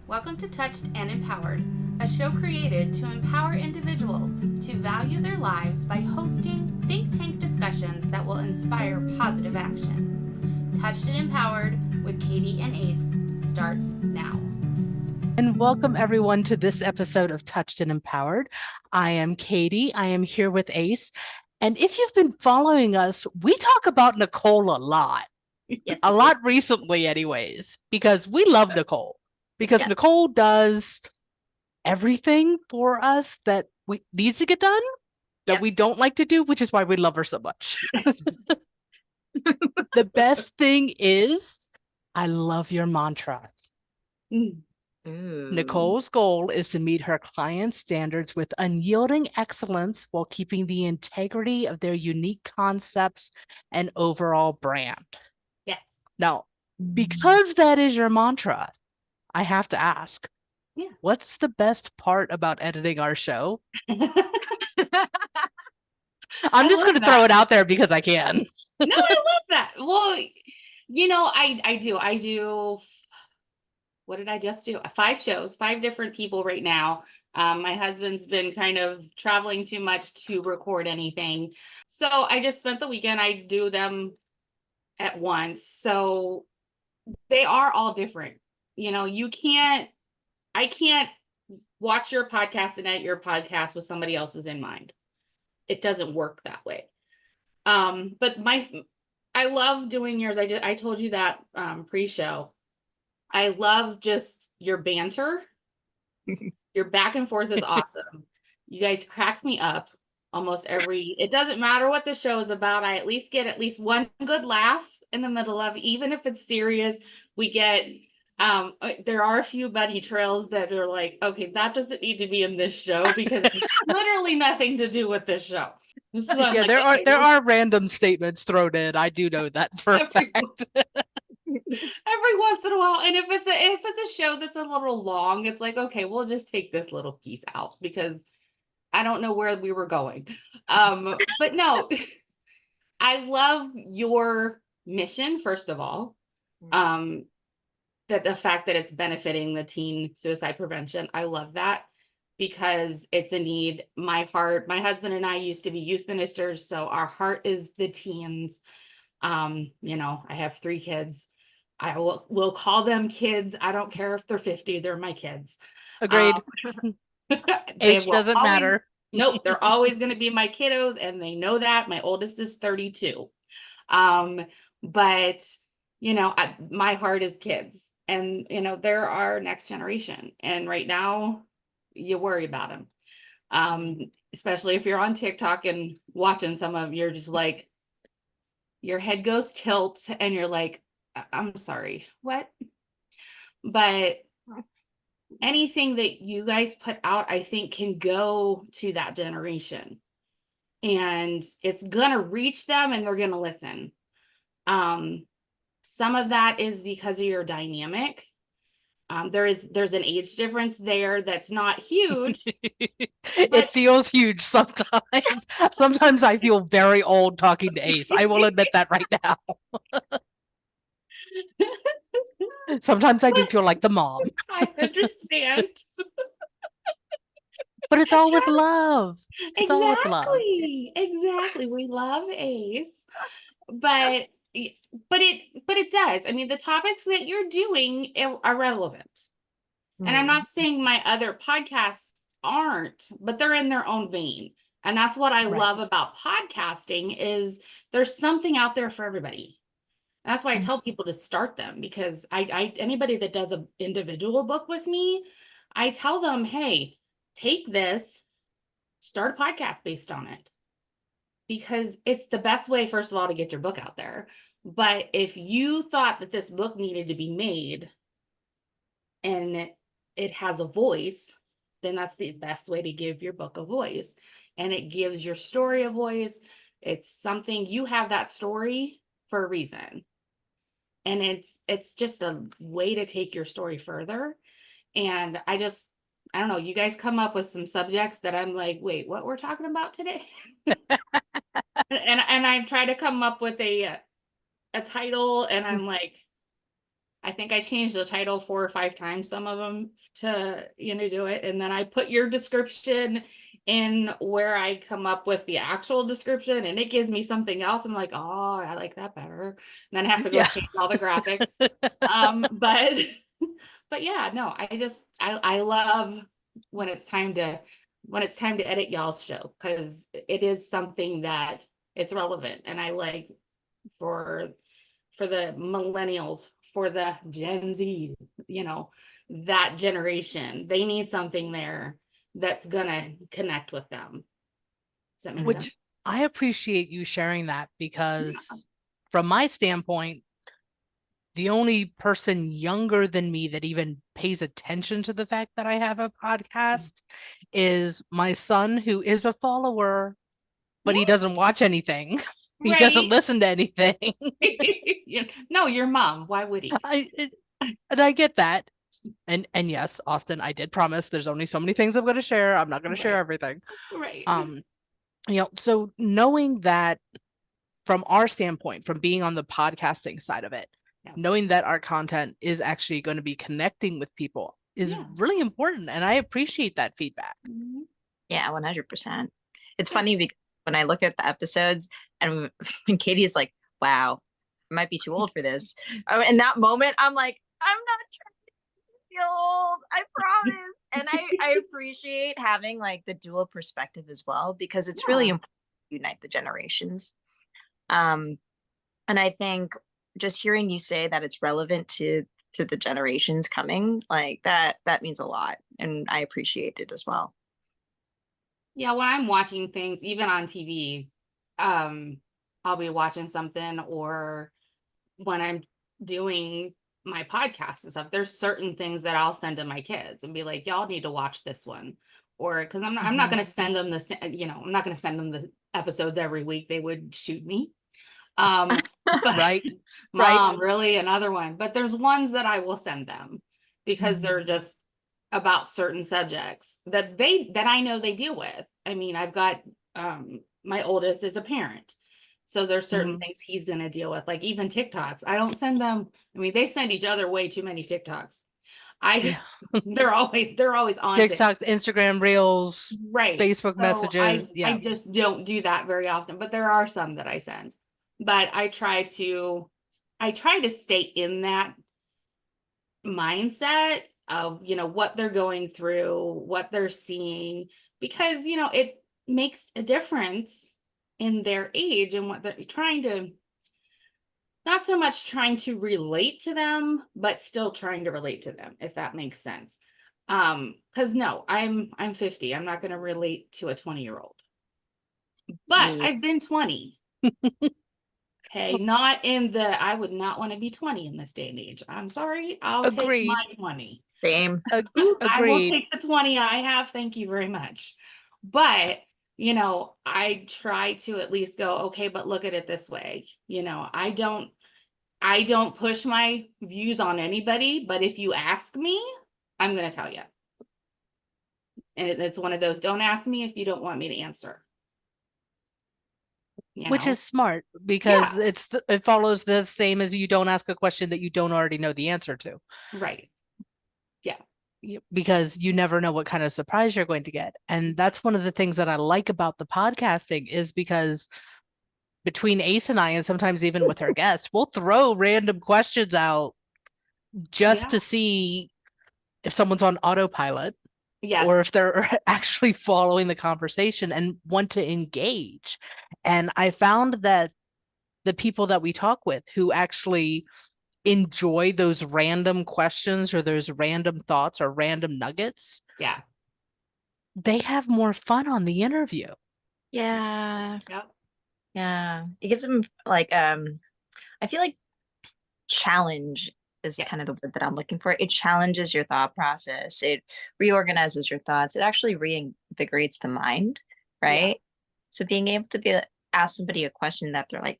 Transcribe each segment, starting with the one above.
Welcome to Touched and Empowered, a show created to empower individuals to value their lives by hosting think tank discussions that will inspire positive action. Touched and Empowered with Katie and Ace starts now. And welcome everyone to this episode of Touched and Empowered. I am Katie. I am here with Ace. And if you've been following us, we talk about Nichol a lot. Yes, A lot recently, anyways, because we love Nichol. Because Nichol does everything for us that we needs to get done, that we don't like to do, which is why we love her so much. The best thing is, I love your mantra. Nichol's goal is to meet her clients' standards with unyielding excellence while keeping the integrity of their unique concepts and overall brand. Yes. Now, because that is your mantra, I have to ask, what's the best part about editing our show? I'm just going to throw it out there because I can. No, I love that. Well, I do. What did I just do? 5 shows, 5 different people right now. My husband's been kind of traveling too much to record anything. So I just spent the weekend. I do them at once. So they are all different. I can't watch your podcast and edit your podcast with somebody else's in mind. It doesn't work that way. But I love doing yours. I told you that pre-show. I love just your banter. Your back and forth is awesome. You guys crack me up almost it doesn't matter what the show is about. I at least get at least one good laugh in the middle of it, even if it's serious. We get, there are a few bunny trails that are like, okay, that doesn't need to be in this show because it's literally nothing to do with this show. So yeah, like, there are random statements thrown in. I do know that for a fact. Every once in a while, and if it's a show that's a little long, it's like, okay, we'll just take this little piece out because I don't know where we were going. But no, I love your mission, first of all. That the fact that it's benefiting the teen suicide prevention, I love that because it's a need. My husband and I used to be youth ministers, so our heart is the teens. I have 3 kids. I will call them kids. I don't care if they're 50, they're my kids. Agreed. Age doesn't matter. Nope, they're always going to be my kiddos, and they know that. My oldest is 32. But my heart is kids, and they're our next generation. And right now, you worry about them. Especially if you're on TikTok and watching some of them, you're just like, your head goes tilt, and you're like, I'm sorry, what? But anything that you guys put out, I think, can go to that generation, and it's gonna reach them, and they're gonna listen. Some of that is because of your dynamic. There's an age difference there that's not huge. It feels huge sometimes. Sometimes I feel very old talking to Ace. I will admit that right now. Sometimes I do feel like the mom. I understand. But it's all with love. It's all with love. Exactly. We love Ace. But it does. I mean, the topics that you're doing are relevant. And I'm not saying my other podcasts aren't, but they're in their own vein. And that's what I love about podcasting is there's something out there for everybody. That's why I tell people to start them, because anybody that does an individual book with me, I tell them, hey, take this, start a podcast based on it. Because it's the best way, first of all, to get your book out there. But if you thought that this book needed to be made and it has a voice, then that's the best way to give your book a voice. And it gives your story a voice. It's something, you have that story for a reason. And it's just a way to take your story further. And I don't know, you guys come up with some subjects that I'm like, wait, what we're talking about today? and I try to come up with a title, and I'm like, I think I changed the title 4 or 5 times, some of them to, do it. And then I put your description in where I come up with the actual description, and it gives me something else. I'm like, oh, I like that better. And then I have to go Yeah. change all the graphics. But but yeah, no, I love when it's time to edit y'all's show, because it is something that it's relevant, and I like for the millennials, for the Gen Z, that generation, they need something there that's gonna connect with them. Does that make sense? Which I appreciate you sharing that, Yeah. because from my standpoint, the only person younger than me that even pays attention to the fact that I have a podcast is my son, who is a follower, but he Yeah, doesn't watch anything. He doesn't right. listen to anything. No, your mom. Why would he? And I get that. And yes, Austin, I did promise there's only so many things I'm going to share. I'm not going to share Right, everything. right. Um, so knowing that from our standpoint, from being on the podcasting side of it, Yeah, knowing that our content is actually going to be connecting with people is yeah. really important. And I appreciate that feedback. Mhm. Yeah, 100%. It's Yeah. funny because when I look at the episodes and Katie's like, wow, I might be too old for this. In that moment, I'm like, I'm not trying to feel old, I promise. And I appreciate having like the dual perspective as well, because it's really Yeah. important to unite the generations. Um, and I think just hearing you say that it's relevant to the generations coming, like that means a lot. And I appreciate it as well. Yeah, when I'm watching things, even on TV, I'll be watching something, or when I'm doing my podcast and stuff, there's certain things that I'll send to my kids and be like, y'all need to watch this one. Or because I'm not gonna send them I'm not gonna send them the episodes every week. They would shoot me. But Right. Right. mom, really another one. But there's ones that I will send them because they're just about certain subjects that I know they deal with. I mean, I've got my oldest is a parent. So there's certain Mhm. things he's gonna deal with, like even TikToks. I don't send them, I mean, they send each other way too many TikToks. I Yeah. they're always on to TikToks, Instagram Reels, right. Facebook So I messages. I Yeah. just don't do that very often, but there are some that I send. But I try to stay in that mindset of, what they're going through, what they're seeing, because, it makes a difference in their age and what they're trying to, not so much trying to relate to them, but still trying to relate to them, if that makes sense. Because no, I'm 50. I'm not going to relate to a 20-year-old. But Yeah. I've been 20. Okay, not in the I would not want to be 20 in this day and age. I'm sorry. I'll take my Agreed. 20. Same. I will Agreed. take the 20 I have. Thank you very much. But, I try to at least go, okay, but look at it this way. I don't push my views on anybody, but if you ask me, I'm going to tell you. And it's one of those, don't ask me if you don't want me to answer. Which is smart, because Yeah, it follows the same as you don't ask a question that you don't already know the answer to, right. Yeah. because you never know what kind of surprise you're going to get. And that's one of the things that I like about the podcasting, is because between Ace and I, and sometimes even with our guests, we'll throw random questions out just Yeah. to see if someone's on autopilot, or Yes. if they're actually following the conversation and want to engage. And I found that the people that we talk with who actually enjoy those random questions or those random thoughts or random nuggets, Yeah. they have more fun on the interview. Yeah. Yep. Yeah. It gives them like I feel like challenge is Yes. kind of the word that I'm looking for. It challenges your thought process. It reorganizes your thoughts. It actually reinvigorates the mind, Yeah. right? So being able to ask somebody a question that they're like,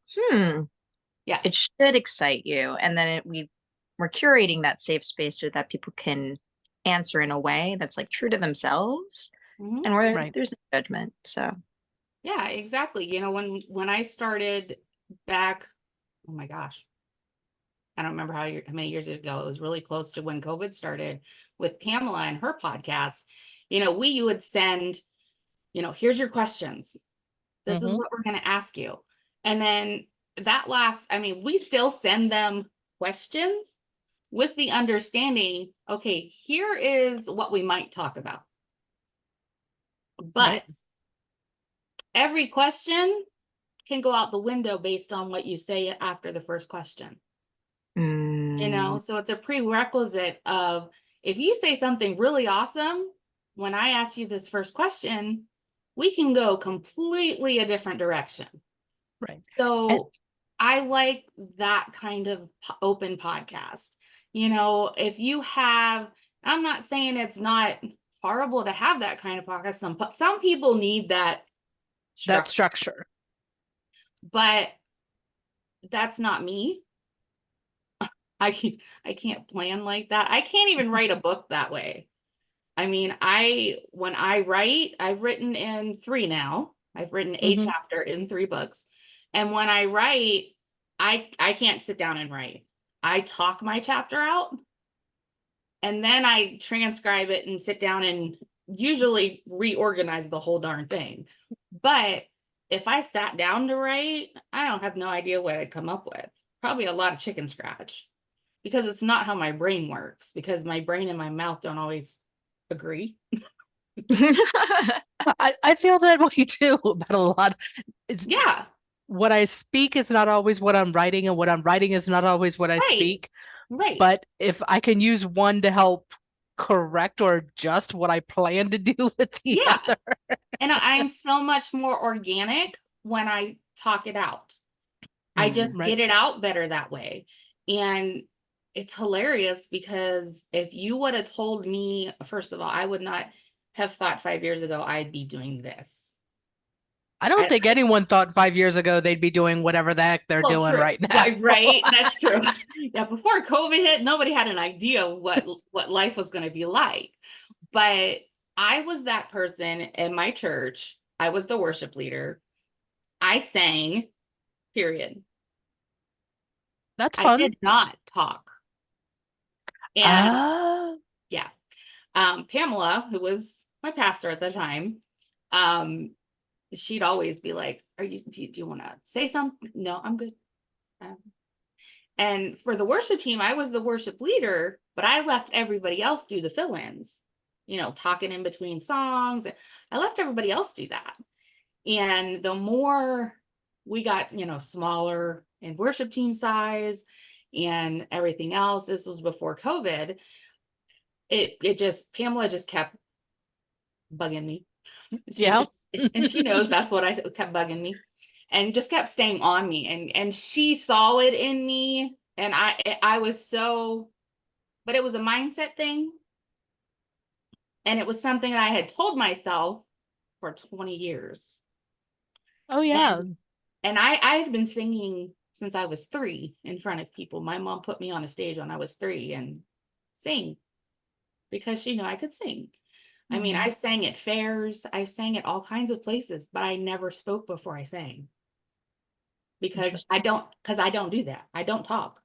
Yeah. it should excite you. And then we're curating that safe space so that people can answer in a way that's like true to themselves, Mhm. and where Right. there's no judgment. So Yeah, exactly. When I started back, oh my gosh, I don't remember how many years ago, it was really close to when COVID started with Pamela and her podcast. You would send, here's your questions. This is Mhm. what we're going to ask you. And then we still send them questions with the understanding, okay, here is what we might talk about. But Right. every question can go out the window based on what you say after the first question. So it's a prerequisite of, if you say something really awesome, when I ask you this first question, we can go completely a different direction. Right. So I like that kind of open podcast. If you have, I'm not saying it's not horrible to have that kind of podcast. Some people need that structure, but that's not me. I can't plan like that. I can't even write a book that way. I mean, when I write, I've written in 3 now. I've written a Mhm. chapter in 3 books. And when I write, I can't sit down and write. I talk my chapter out, and then I transcribe it and sit down and usually reorganize the whole darn thing. But if I sat down to write, I don't have no idea what I'd come up with. Probably a lot of chicken scratch, because it's not how my brain works, because my brain and my mouth don't always agree. I feel that way too about a lot. It's Yeah, what I speak is not always what I'm writing, and what I'm writing is not always what I right, speak. right. But if I can use one to help correct or adjust what I plan to do with the Yeah. other. And I'm so much more organic when I talk it out. I just Right. get it out better that way. And it's hilarious, because if you would have told me, first of all, I would not have thought 5 years ago I'd be doing this. I don't think anyone thought 5 years ago they'd be doing whatever the heck they're doing true. right now. Right. That's true. Yeah. Before COVID hit, nobody had an idea what life was going to be like. But I was that person in my church. I was the worship leader. I sang, period. That's I fun. did not talk. And yeah. Pamela, who was my pastor at the time, she'd always be like, do you want to say something? No, I'm good. And for the worship team, I was the worship leader, but I left everybody else do the fill-ins, talking in between songs. I left everybody else do that. And the more we got, smaller in worship team size and everything else, this was before COVID, Pamela just kept bugging me. Yeah. And she knows that's what I kept bugging me, and just kept staying on me. And she saw it in me. And I was so, but it was a mindset thing. And it was something that I had told myself for 20 years. Oh, yeah. And I had been singing since I was 3 in front of people. My mom put me on a stage when I was 3 and sing, because she knew I could sing. I mean, I've sang at fairs, I've sang at all kinds of places, but I never spoke before I sang. Because I don't do that. I don't talk.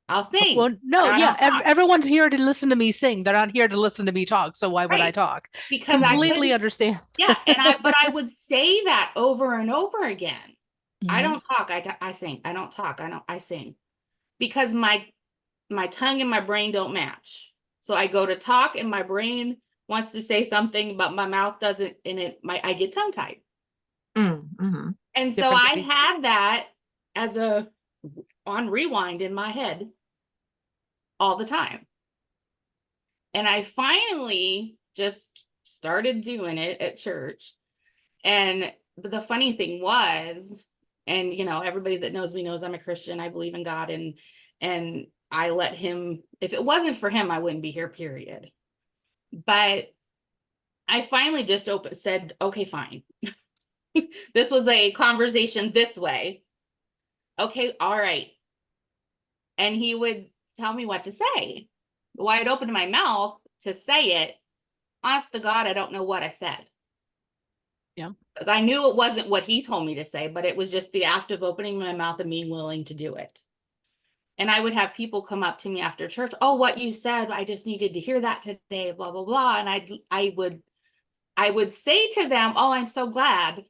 I'll sing. Well, no, I yeah. don't talk. Everyone's here to listen to me sing. They're not here to listen to me talk. So why would I Right. talk? Because Completely understand. Yeah. But I would say that over and over again. I don't talk. I sing. I don't talk. I sing. Because my tongue and my brain don't match. So I go to talk and my brain wants to say something, but my mouth doesn't, and I get tongue tied. And so Different I speeds. had that as on rewind in my head all the time. And I finally just started doing it at church. And the funny thing was, and everybody that knows me knows I'm a Christian. I believe in God, and I let him, if it wasn't for him, I wouldn't be here, period. But I finally just said, okay, fine. This was a conversation this way. Okay, all right. And he would tell me what to say. Well, I'd open my mouth to say it. Honest to God, I don't know what I said. Yeah. Because I knew it wasn't what he told me to say, but it was just the act of opening my mouth and being willing to do it. And I would have people come up to me after church, oh, what you said, I just needed to hear that today, blah, blah, blah. And I would say to them, oh, I'm so glad.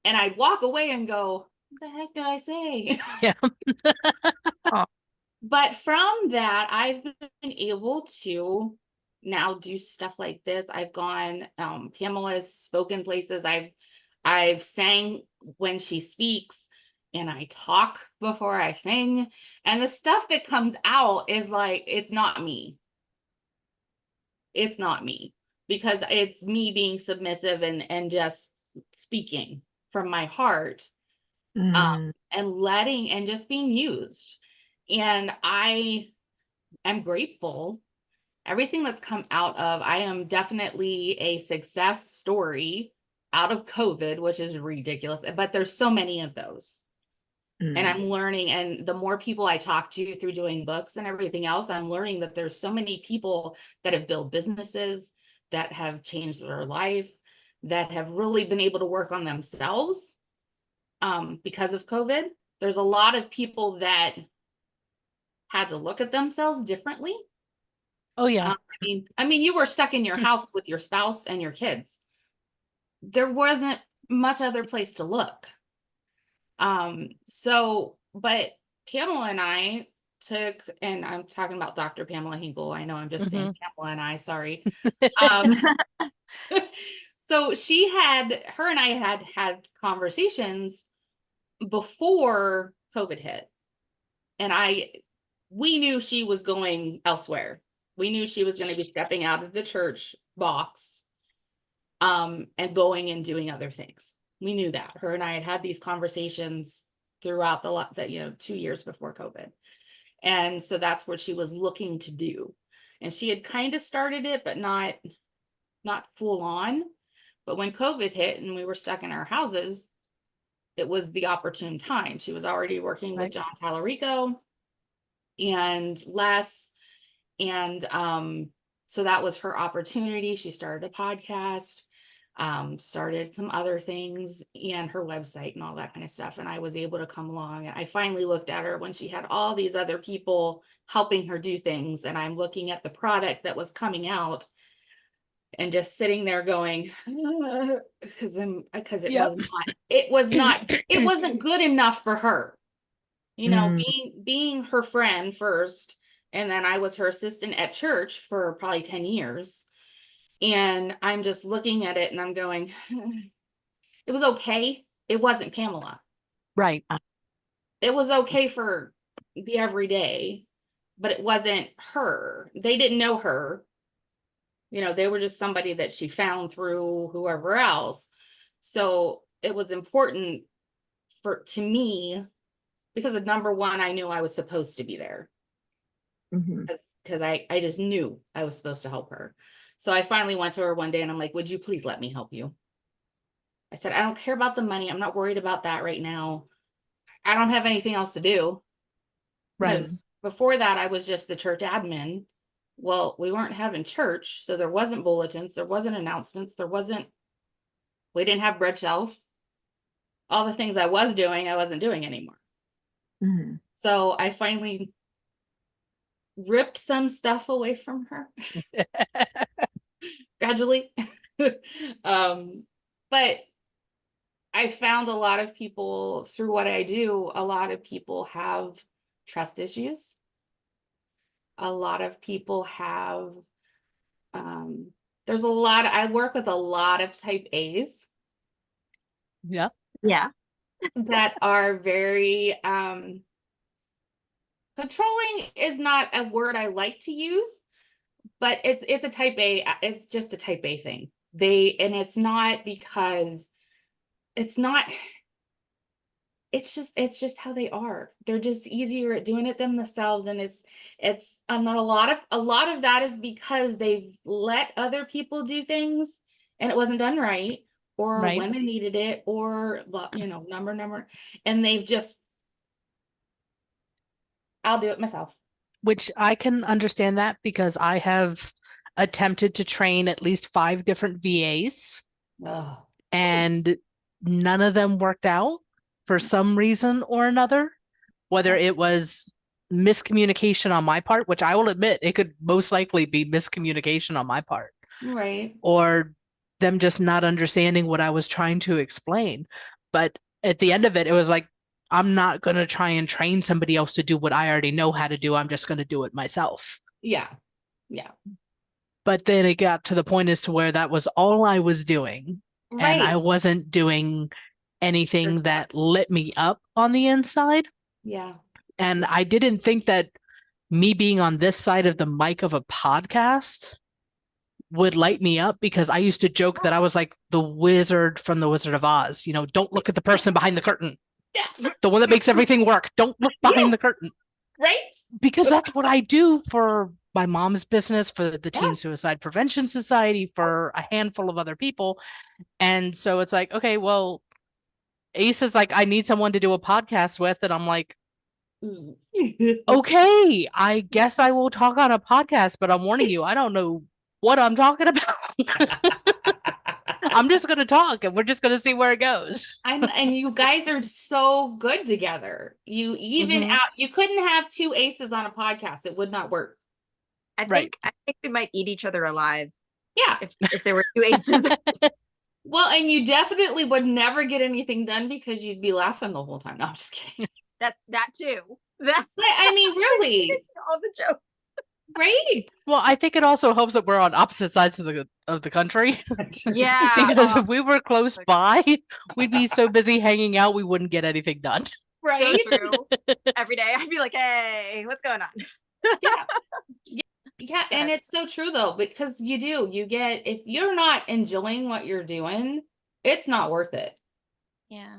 And I'd walk away and go, what the heck did I say? Yeah. But from that, I've been able to now do stuff like this. I've gone, Pamela's spoken places. I've sang when she speaks, and I talk before I sing. And the stuff that comes out is like, it's not me. It's not me, because it's me being submissive and just speaking from my heart, and letting and just being used. And I am grateful. Everything that's come out of, I am definitely a success story out of COVID, which is ridiculous, but there's so many of those. And I'm learning, and the more people I talk to through doing books and everything else, I'm learning that there's so many people that have built businesses, that have changed their life, that have really been able to work on themselves because of COVID. There's a lot of people that had to look at themselves differently. Oh yeah. I mean, you were stuck in your house with your spouse and your kids. There wasn't much other place to look. But Pamela and I took, and I'm talking about Dr. Pamela Hinkle. I know I'm just saying Pamela and I, sorry. So her and I had conversations before COVID hit. And we knew she was going elsewhere. We knew she was going to be stepping out of the church box, and going and doing other things. We knew that. Her and I had these conversations throughout the 2 years before COVID. And so that's what she was looking to do. And she had kind of started it, but not full on. But when COVID hit and we were stuck in our houses, it was the opportune time. She was already working with John Tallarico and Les. And so that was her opportunity. She started a podcast, started some other things, and her website and all that kind of stuff. And I was able to come along, and I finally looked at her when she had all these other people helping her do things. And I'm looking at the product that was coming out and just sitting there going, because it wasn't good enough for her. Being her friend first, and then I was her assistant at church for probably 10 years. And I'm just looking at it and I'm going, it was okay. It wasn't Pamela. Right. It was okay for the everyday, but it wasn't her. They didn't know her. They were just somebody that she found through whoever else. So it was important to me, because of number one, I knew I was supposed to be there. Because I just knew I was supposed to help her. So I finally went to her one day and I'm like, would you please let me help you? I said, I don't care about the money. I'm not worried about that right now. I don't have anything else to do. Right. Because before that, I was just the church admin. Well, we weren't having church, so there wasn't bulletins, there wasn't announcements, we didn't have bread shelf. All the things I was doing, I wasn't doing anymore. So I finally ripped some stuff away from her gradually. But I found a lot of people through what I do, a lot of people have trust issues. A lot of people have, I work with a lot of type A's. Yeah. Yeah. That are very, controlling is not a word I like to use, but it's a type A, it's just a type A thing. And it's not because it's just how they are. They're just easier at doing it themselves. And not a lot of that is because they've let other people do things and it wasn't done right, or when they needed it, or number, and they've just, I'll do it myself. Which I can understand that, because I have attempted to train at least 5 different VAs, and none of them worked out for some reason or another, whether it was miscommunication on my part, which I will admit it could most likely be miscommunication on my part, Right. or them just not understanding what I was trying to explain. But at the end of it, it was like, I'm not going to try and train somebody else to do what I already know how to do. I'm just going to do it myself. Yeah. Yeah. But then it got to the point as to where that was all I was doing. And I Right. wasn't doing anything Yourself. that lit me up on the inside. Yeah. And I didn't think that me being on this side of the mic of a podcast would light me up, because I used to joke that I was like the wizard from the Wizard of Oz. You know, don't look at the person behind the curtain, Yeah. the one that makes everything work. Don't look behind Yes. the curtain, Right. because that's what I do for my mom's business, for the Yeah. Teen Suicide Prevention Society, for a handful of other people. And so it's like, okay, well, Ace is like, I need someone to do a podcast with. And I'm like, Mm. okay, I guess I will talk on a podcast, but I'm warning you, I don't know what I'm talking about. I'm just going to talk and we're just going to see where it goes. And you guys are so good together. You even Mhm. out, you couldn't have two aces on a podcast. It would not work. Right. I think we might eat each other alive Yeah. if there were two aces. Well, and you definitely would never get anything done because you'd be laughing the whole time. No, I'm just kidding. that too. That But I mean, really, all the jokes. right? Well, I think it also helps that we're on opposite sides of the country. Yeah. Because Oh, if we were close by, we'd be so busy hanging out we wouldn't get anything done. so Right? true. Every day I'd be like, hey, what's going on? Yeah. Yeah, and it's so true though, because you get, if you're not enjoying what you're doing, it's not worth it. Yeah.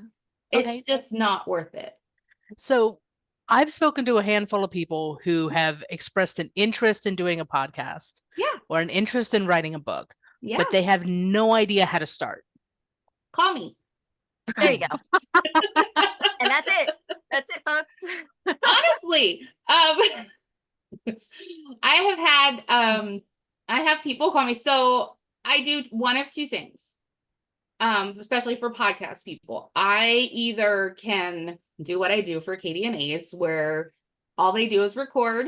It's Okay. just not worth it. So I've spoken to a handful of people who have expressed an interest in doing a podcast Yeah. or an interest in writing a book, Yeah. but they have no idea how to start. Call me. There you go. And that's it. That's it, folks. Honestly, I have people call me. So I do one of two things. Especially for podcast people. I either can do what I do for Katie and Ace, where all they do is record.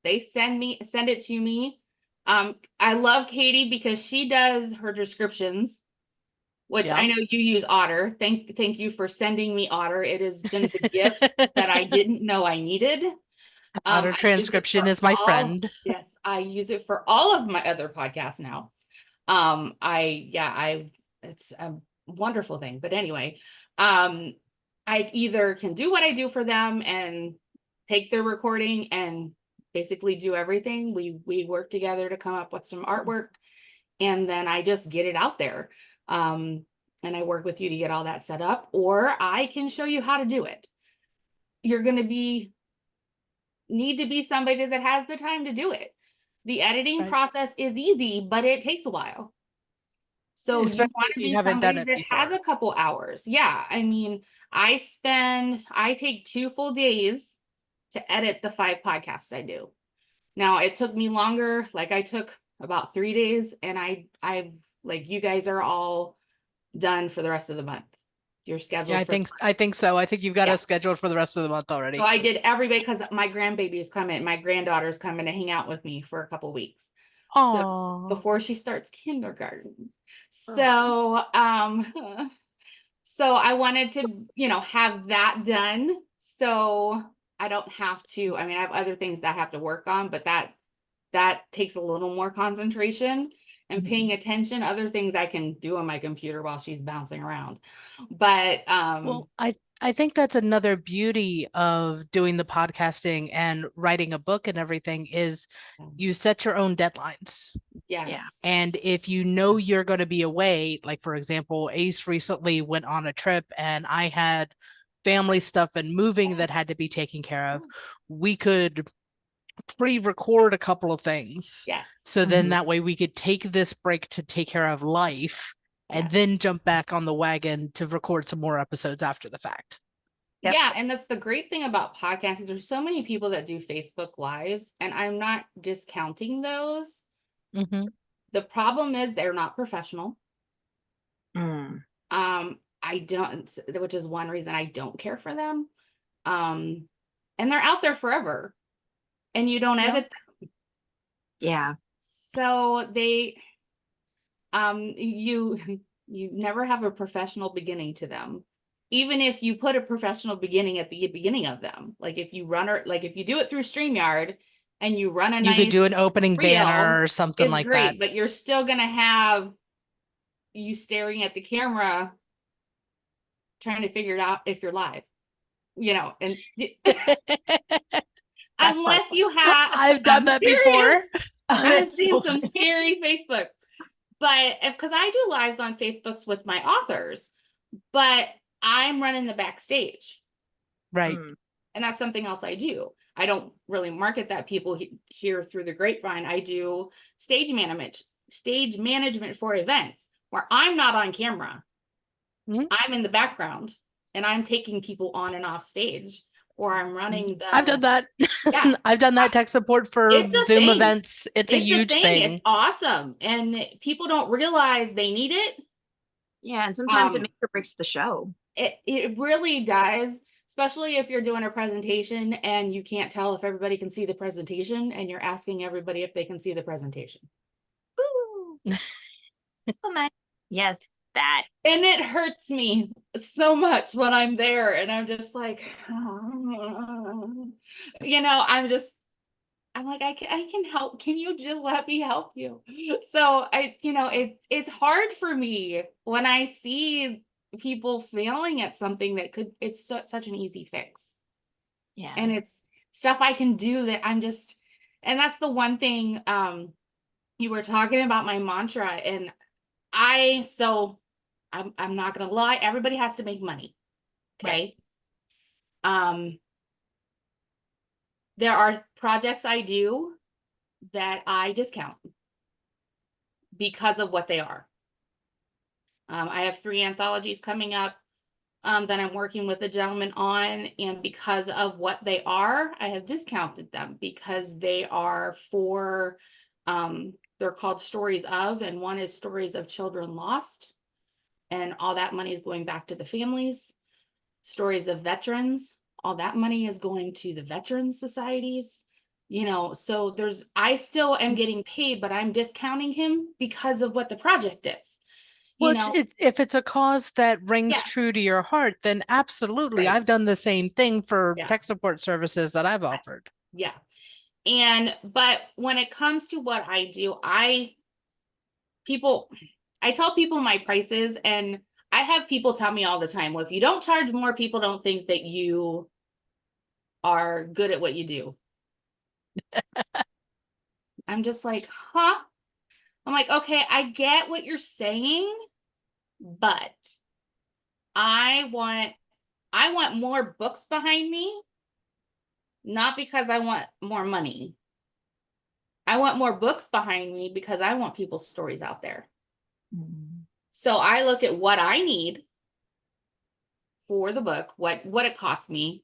They send it to me. I love Katie because she does her descriptions, which Yeah. I know you use Otter. Thank you for sending me Otter. It has been the gift that I didn't know I needed. Otter I use it transcription for is my all- friend. Yes, I use it for all of my other podcasts now. It's a wonderful thing. But anyway, I either can do what I do for them and take their recording and basically do everything. We work together to come up with some artwork, and then I just get it out there. And I work with you to get all that set up, or I can show you how to do it. You're going to need to be somebody that has the time to do it. The editing Right. process is easy, but it takes a while. So Especially you want if to you be haven't done somebody it that has before. a couple hours. Yeah. I mean, I take 2 full days to edit the 5 podcasts I do. Now it took me longer. Like I took about 3 days, and I've like, you guys are all done for the rest of the month. You're scheduled. Yeah, I think so. I think you've got Yeah. us scheduled for the rest of the month already. So I did everybody because my grandbaby is coming. My granddaughter's coming to hang out with me for a couple weeks. So Oh, before she starts kindergarten. So so I wanted to, have that done. So I don't have to, I mean, I have other things that I have to work on, but that takes a little more concentration and paying attention. Other things I can do on my computer while she's bouncing around. But well, I think that's another beauty of doing the podcasting and writing a book and everything is you set your own deadlines. yes. Yeah. And if you know you're going to be away, like for example, Ace recently went on a trip and I had family stuff and moving that had to be taken care of, we could pre-record a couple of things. Yes. So then that way we could take this break to take care of life and Yes. then jump back on the wagon to record some more episodes after the fact. Yep. Yeah, and that's the great thing about podcasts. There's so many people that do Facebook Lives, and I'm not discounting those. Mm-hmm. The problem is they're not professional. Mm. I don't, which is one reason I don't care for them. and they're out there forever, and you don't edit them. Yeah. So you never have a professional beginning to them. Even if you put a professional beginning at the beginning of them, like if you do it through StreamYard and you run a You could nice do an opening reel, banner or something it's like great, that. but you're still gonna have you staring at the camera trying to figure it out if you're live, and unless you have, I've done that before. I've seen some scary Facebook, but because I do lives on Facebooks with my authors, but I'm running the backstage. Right. And that's something else I do. I don't really market that. People hear through the grapevine. I do stage management for events where I'm not on camera. I'm in the background and I'm taking people on and off stage, or I'm running I've done that. Yeah. I've done that tech support for Zoom events. It's a huge thing. It's awesome. And people don't realize they need it. Yeah. And sometimes it makes or breaks the show. It really does, especially if you're doing a presentation and you can't tell if everybody can see the presentation and you're asking everybody if they can see the presentation. Ooh. So nice. Yes, that. And it hurts me so much when I'm there and I'm just like, I'm like, I can help. Can you just let me help you? So it's hard for me when I see people failing at something it's such an easy fix. Yeah. And it's stuff I can do that and that's the one thing, you were talking about my mantra, and I'm not gonna lie, everybody has to make money. Okay. Right. There are projects I do that I discount because of what they are. I have 3 anthologies coming up that I'm working with a gentleman on, and because of what they are, I have discounted them because they are they're called Stories of, and one is Stories of Children Lost, and all that money is going back to the families. Stories of Veterans, all that money is going to the veterans societies. So I still am getting paid, but I'm discounting him because of what the project is. If it's a cause that rings true to your heart, then absolutely. Right. I've done the same thing for tech support services that I've offered. Yeah. But when it comes to what I do, I tell people my prices, and I have people tell me all the time, well, if you don't charge more, people don't think that you are good at what you do. I'm just like, huh? I'm like, okay, I get what you're saying, but I want more books behind me, not because I want more money. I want more books behind me because I want people's stories out there. So I look at what I need for the book, what it costs me.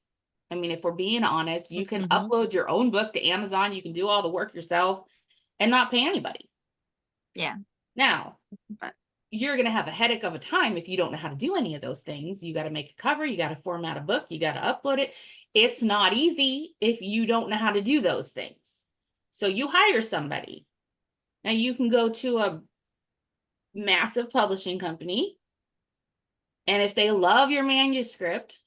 I mean, if we're being honest, you can upload your own book to Amazon. You can do all the work yourself and not pay anybody. Yeah. Now, you're going to have a headache of a time if you don't know how to do any of those things. You got to make a cover. You got to format a book. You got to upload it. It's not easy if you don't know how to do those things. So you hire somebody. Now you can go to a massive publishing company, and if they love your manuscript,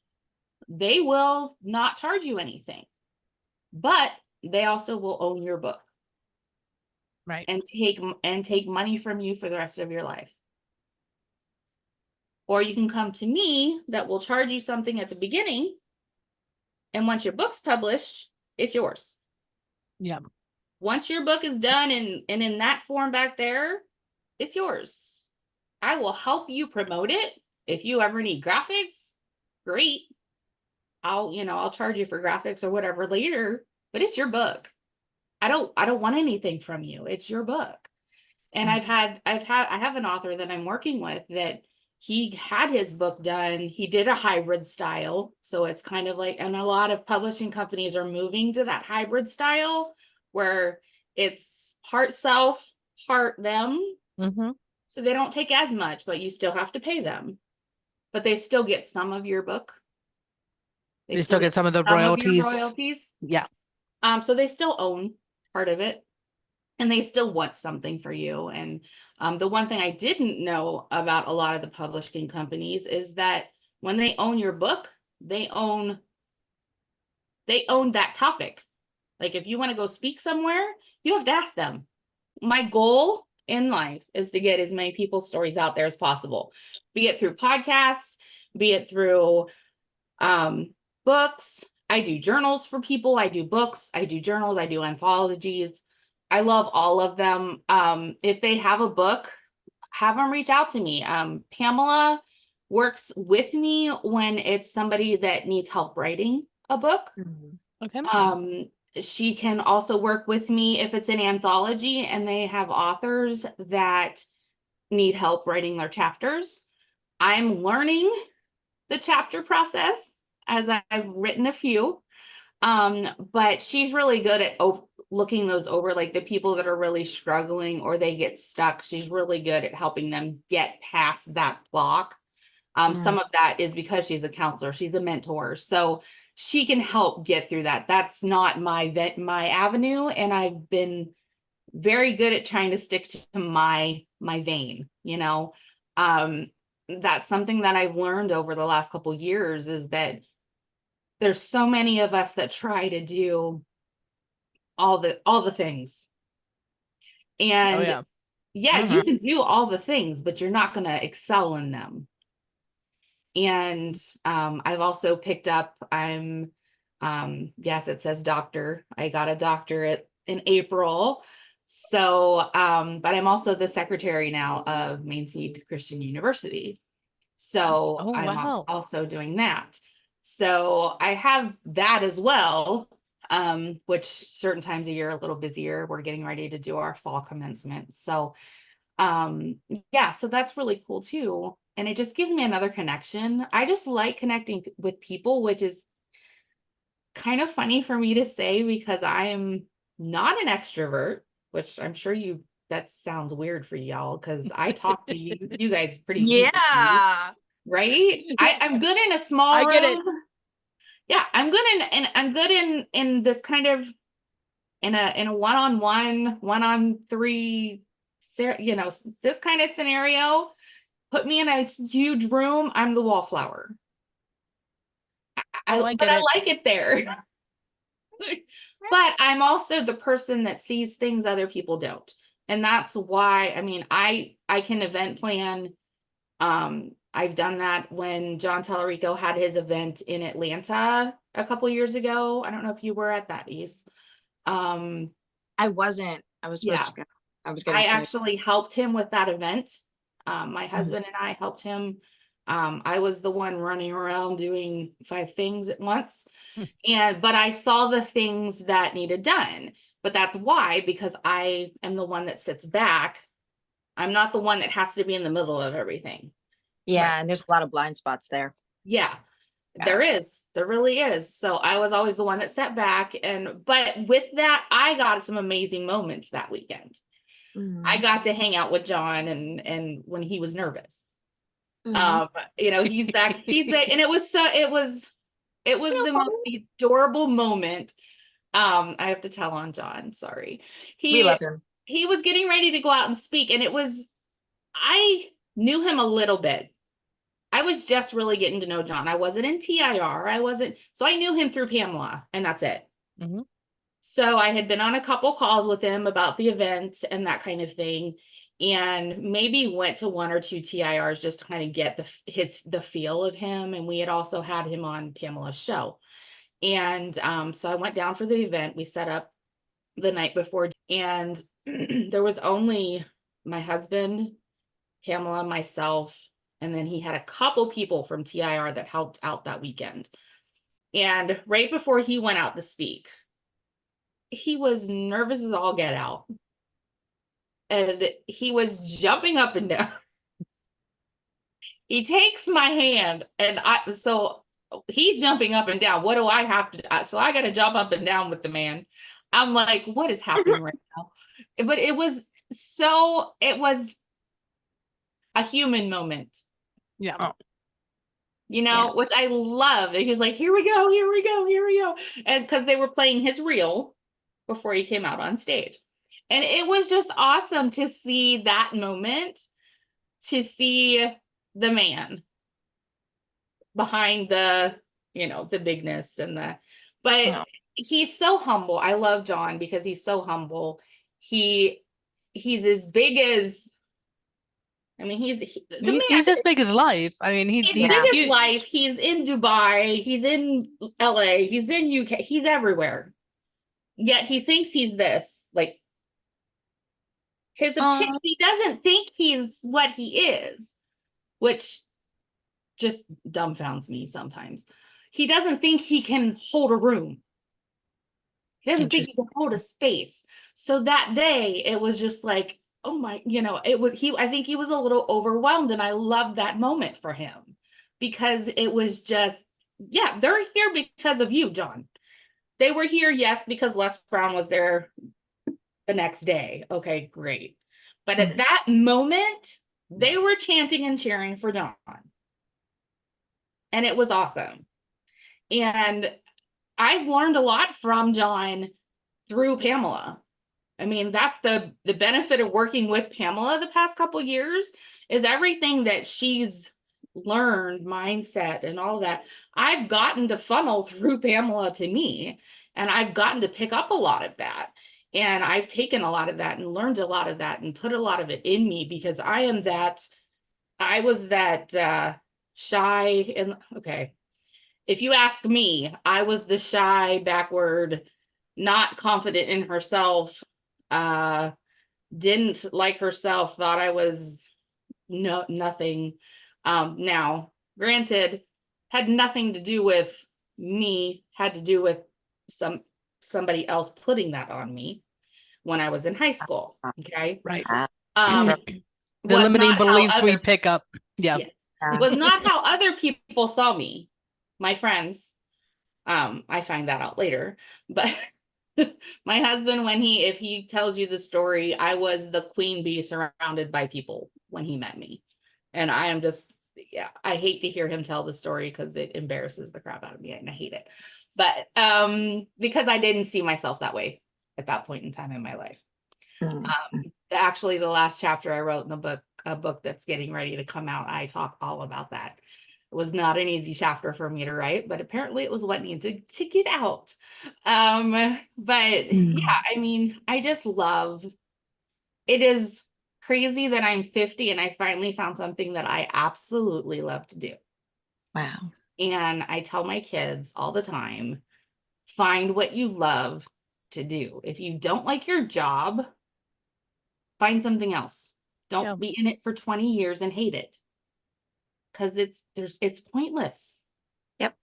they will not charge you anything, but they also will own your book. Right. And take money from you for the rest of your life. Or you can come to me that will charge you something at the beginning, and once your book's published, it's yours. Yeah. Once your book is done and in that form back there, it's yours. I will help you promote it. If you ever need graphics, great. I'll charge you for graphics or whatever later, but it's your book. I don't want anything from you. It's your book. And I have an author that I'm working with that he had his book done. He did a hybrid style. So it's kind of like, and a lot of publishing companies are moving to that hybrid style where it's part self, part them. So they don't take as much, but you still have to pay them. But they still get some of your book. They still get some of the some of your royalties. royalties. Yeah. So they still own part of it, and they still want something for you. And the one thing I didn't know about a lot of the publishing companies is that when they own your book, they own that topic. Like if you want to go speak somewhere, you have to ask them. My goal in life is to get as many people's stories out there as possible, be it through podcasts, be it through books. I do journals for people. I do books. I do journals. I do anthologies. I love all of them. If they have a book, have them reach out to me. Pamela works with me when it's somebody that needs help writing a book. Okay. She can also work with me if it's an anthology and they have authors that need help writing their chapters. I'm learning the chapter process as I've written a few. But she's really good at looking those over, like the people that are really struggling or they get stuck. She's really good at helping them get past that block. Some of that is because she's a counselor, she's a mentor, so she can help get through that. That's not my avenue, and I've been very good at trying to stick to my vein, you know. That's something that I've learned over the last couple of years, is that there's so many of us that try to do all the things. And you can do all the things, but you're not going to excel in them. And I've also picked up, yes, it says doctor. I got a doctorate in April. So, but I'm also the secretary now of Main Seed Christian University. So I'm also doing that. So I have that as well, which certain times of year are a little busier. We're getting ready to do our fall commencement. So yeah, so that's really cool too. And it just gives me another connection. I just like connecting with people, which is kind of funny for me to say because I am not an extrovert, which I'm sure that sounds weird for y'all because I talk to you guys pretty easily, right? I'm good in a small room. I get it. Yeah, I'm good in this kind of in a one-on-one, one-on-three, you know, this kind of scenario. Put me in a huge room, I'm the wallflower. I like it there. But I'm also the person that sees things other people don't. And that's why, I mean, I can event plan. I've done that when John Tallarico had his event in Atlanta a couple years ago. I don't know if you were at that, East. I wasn't. I was supposed to go. I actually helped him with that event. My husband and I helped him. I was the one running around doing 5 things at once. But I saw the things that needed done. But that's why, because I am the one that sits back. I'm not the one that has to be in the middle of everything. Yeah, right. And there's a lot of blind spots there. Yeah. There is. There really is. So I was always the one that sat back. But with that, I got some amazing moments that weekend. I got to hang out with John and when he was nervous. You know, he's back, and it was the most adorable moment. I have to tell on John, sorry. We love him. He was getting ready to go out and speak, and I knew him a little bit. I was just really getting to know John. I wasn't in TIR. So I knew him through Pamela, and that's it. So I had been on a couple calls with him about the event and that kind of thing, and maybe went to 1 or 2 TIRs just to kind of get the feel of him. And we had also had him on Pamela's show. And so I went down for the event. We set up the night before, and there was only my husband, Pamela, myself, and then he had a couple people from TIR that helped out that weekend. And right before he went out to speak, he was nervous as all get out. And he was jumping up and down. He takes my hand, and so he's jumping up and down. What do I have to do? So I got to jump up and down with the man. I'm like, what is happening right now? But it was a human moment. Yeah. which I loved. He was like, here we go, here we go, here we go. And because they were playing his reel before he came out on stage. And it was just awesome to see that moment, to see the man behind the, the bigness and but he's so humble. I love John because he's so humble. He's as big as, the man. He's as big as life. I mean, He's big as life. He's in Dubai. He's in LA. He's in UK. He's everywhere. Yet he thinks he's this. Like, his opinion, he doesn't think he's what he is, which just dumbfounds me sometimes. He doesn't think he can hold a room. He doesn't think he can hold a space. So that day, it was just like, oh my, it was I think he was a little overwhelmed, and I loved that moment for him because it was just, they're here because of you, John. They were here, yes, because Les Brown was there the next day. Okay, great. But at that moment, they were chanting and cheering for John. And it was awesome. And I've learned a lot from John through Pamela. I mean, that's the benefit of working with Pamela the past couple years, is everything that she's learned, mindset and all that, I've gotten to funnel through Pamela to me, and I've gotten to pick up a lot of that. And I've taken a lot of that and learned a lot of that and put a lot of it in me, because I was that shy. And okay, if you ask me, I was the shy, backward, not confident in herself, didn't like herself, thought I was nothing. Now, granted, had nothing to do with me, had to do with somebody else putting that on me when I was in high school. Okay. Right. The limiting beliefs we pick up. Yeah. It was not how other people saw me, my friends. I find that out later, but my husband, if he tells you the story, I was the queen bee surrounded by people when he met me. And I am just, I hate to hear him tell the story because it embarrasses the crap out of me and I hate it. But because I didn't see myself that way at that point in time in my life. Actually, the last chapter I wrote in a book that's getting ready to come out, I talk all about that. It was not an easy chapter for me to write, but apparently it was what needed to get out. But yeah, I mean, I just love, it is crazy that I'm 50 and I finally found something that I absolutely love to do. Wow. And I tell my kids all the time, find what you love to do. If you don't like your job, find something else. Don't be in it for 20 years and hate it. Because it's pointless. Yep.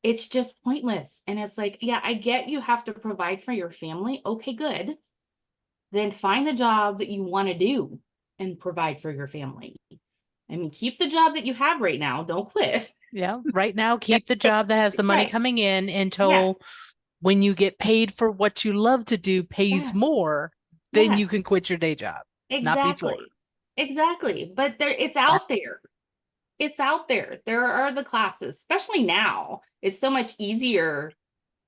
It's just pointless. And it's like, I get you have to provide for your family. Okay, good. Then find the job that you want to do and provide for your family. I mean, keep the job that you have right now. Don't quit. Yeah. Right now, keep the job that has the money coming in until when you get paid for what you love to do pays more, then you can quit your day job. Exactly. Not before. Exactly. But it's out there. It's out there. There are the classes, especially now. It's so much easier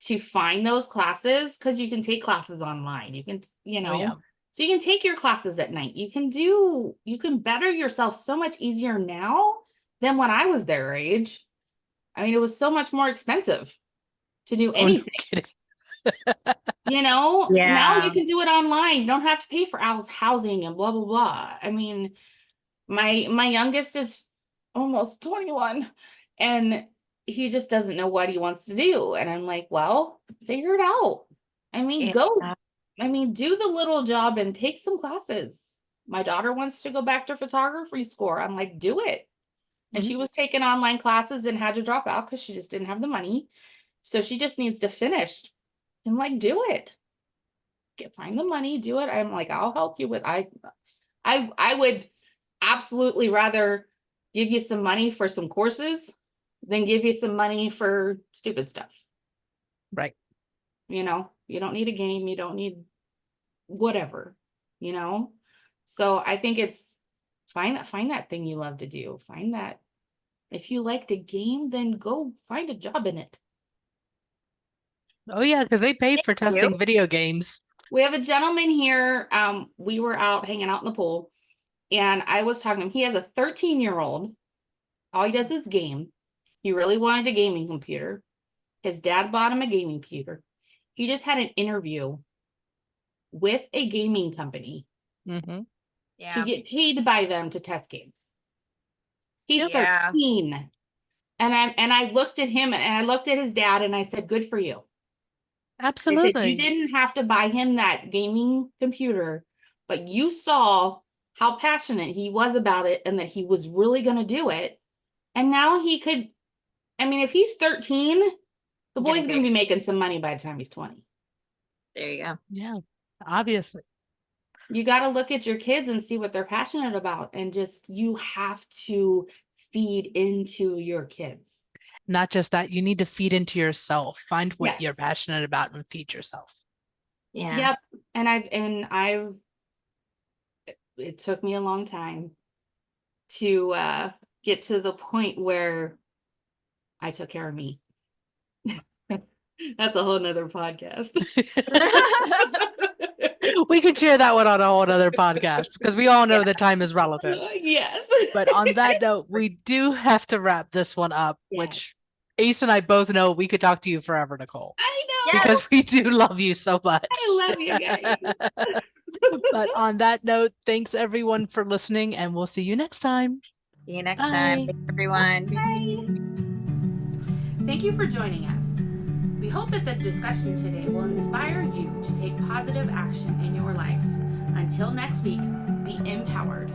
to find those classes because you can take classes online. You can, so you can take your classes at night. You can better yourself so much easier now than when I was their age. I mean, it was so much more expensive to do anything. Now you can do it online. You don't have to pay for housing and blah, blah, blah. I mean, my youngest is almost 21 and he just doesn't know what he wants to do. And I'm like, well, figure it out. I mean, do the little job and take some classes. My daughter wants to go back to photography school. I'm like, do it. And she was taking online classes and had to drop out because she just didn't have the money. So she just needs to finish and like, do it. Find the money, do it. I'm like, I'll help you with, I would absolutely rather give you some money for some courses than give you some money for stupid stuff. Right. You don't need a game. You don't need whatever, So I think it's find that thing you love to do. Find that If you like to game, then go find a job in it. Oh yeah, because they pay for testing video games. We have a gentleman here. We were out hanging out in the pool, and I was talking to him. He has a 13-year-old. All he does is game. He really wanted a gaming computer. His dad bought him a gaming computer. He just had an interview with a gaming company to get paid by them to test games. He's 13. And I looked at him and I looked at his dad and I said, good for you. Absolutely. I said, you didn't have to buy him that gaming computer, but you saw how passionate he was about it and that he was really going to do it. And now he could, I mean, if he's 13, the boy's going to be making some money by the time he's 20. There you go. Yeah, obviously. You got to look at your kids and see what they're passionate about. And just, you have to feed into your kids. Not just that, you need to feed into yourself. Find what you're passionate about and feed yourself. Yeah. Yep. And it took me a long time to get to the point where I took care of me. That's a whole nother podcast. We could share that one on a whole other podcast because we all know that time is relative. Yes. But on that note, we do have to wrap this one up, which Ace and I both know we could talk to you forever, Nichol. I know. Because we do love you so much. I love you guys. But on that note, thanks everyone for listening, and we'll see you next time. See you next time, everyone. Bye. Thank you for joining us. We hope that the discussion today will inspire you to take positive action in your life. Until next week, be empowered.